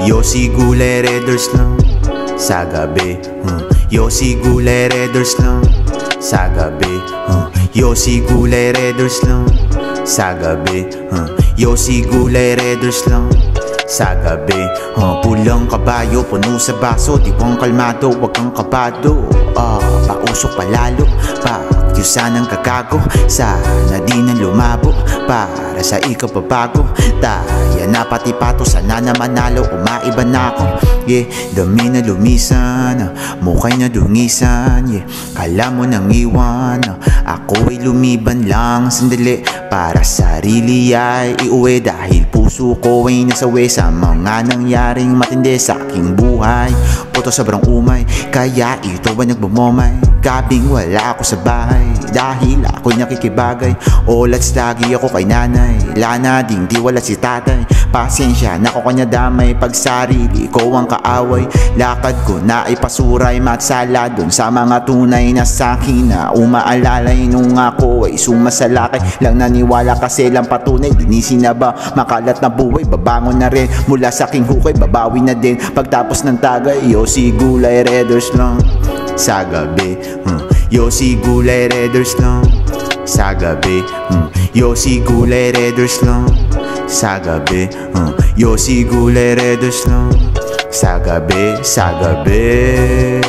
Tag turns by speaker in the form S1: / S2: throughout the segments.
S1: Yossi Gulay Raiders lang sa gabi. Yossi Gulay Raiders lang sa gabi. Yossi Gulay Raiders lang sa gabi. Yossi Gulay Raiders lang sa gabi. Pulang kabayo, puno sa baso, di kong kalmado, wag kang kabado. Pausok palalo, pakyusan ng kakago. Sana di na lumabo, para sa ikaw pabago. Taya na pati pato, sana na manalo, umaiba na ako. Dami na lumisan, mukhay na dungisan. Kala mo nang iwan, ako'y lumiban lang sandali. Para sarili ay iuwi, dahil puso ko ay nasawi sa mga nangyaring matindi sa aking buhay. Puto sobrang umay, kaya ito ba nagbumomay? Gabing wala ako sa bahay, dahil ako'y nakikibagay. Olats lagi ako kay nanay, lana ding di wala si tatay. Pasensya na ako kanya damay, pag sarili ko ang kaaway. Lakad ko na ipasuray, matsala dun sa mga tunay na sakin na umaalalay. Nung ako ay sumasalakay, lang naniwala kasi lang patunay. Dinisin na ba makalat na buhay, babangon na rin mula sa aking hukay, babawi na din pagtapos ng tagay. Yossi Gulay Raiders lang sa gabi. Yossi Gulay Raiders lang sa gabi. Yossi Gulay Raiders lang sa gabi. Yossi Gulay Raiders lang sa gabi, sa gabi.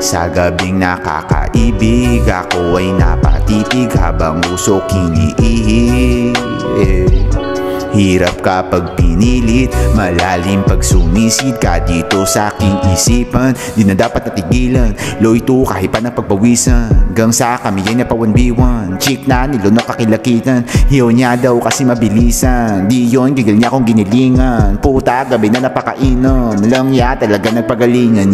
S1: Sa gabing nakakaibig, ako ay napatitig habang usok iniihi. Hirap kapag pinilit, malalim pag sumisid ka dito sa aking isipan. Di na dapat natigilan, loy to kahit pa na pagpawisan. Hanggang sa kami ay napawanbiwan, chick na nilo nakakilakitan. Hiyo niya daw kasi mabilisan, di yun gigil niya kung ginilingan. Puta gabi na napakainom, lang ya talaga nagpagalingan.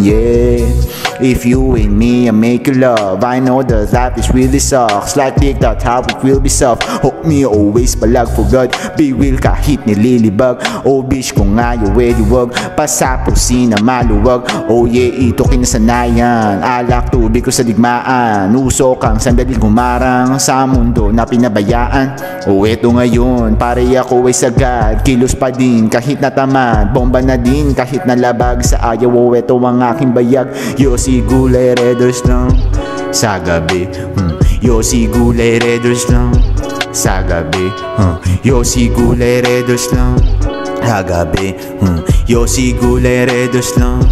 S1: If you and me, I make you love. I know that life is really sucks, like big that how it will be soft. Hope me always palag for God, be will kahit nililibag. Bish kung ayaw di wag pasapusin na maluwag. Ito kinasanayan, alak tubig ko sa digmaan. Usok ang sandaling gumarang sa mundo na pinabayaan. Eto ngayon, pare ako ay sagad, kilos pa din kahit natamad, bomba na din kahit nalabag sa ayaw. Eto ang aking bayag. Yossi Gulay Raiders lang sa gabi. Yossi Gulay Raiders lang sa gabi. Yossi Gulay Raiders lang sa gabi. Yossi Gulay Raiders lang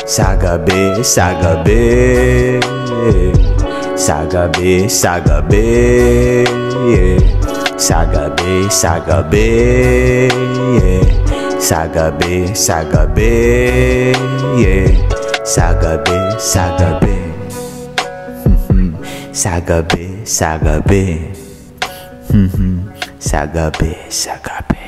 S1: sa gabi, sa gabi. Sa gabi, sa gabi. Sa gabi, sa gabi. Sa gabi, sa gabi. Sa gabi, sa gabi. Sa gabi, sa gabi. Sa gabi, sa gabi.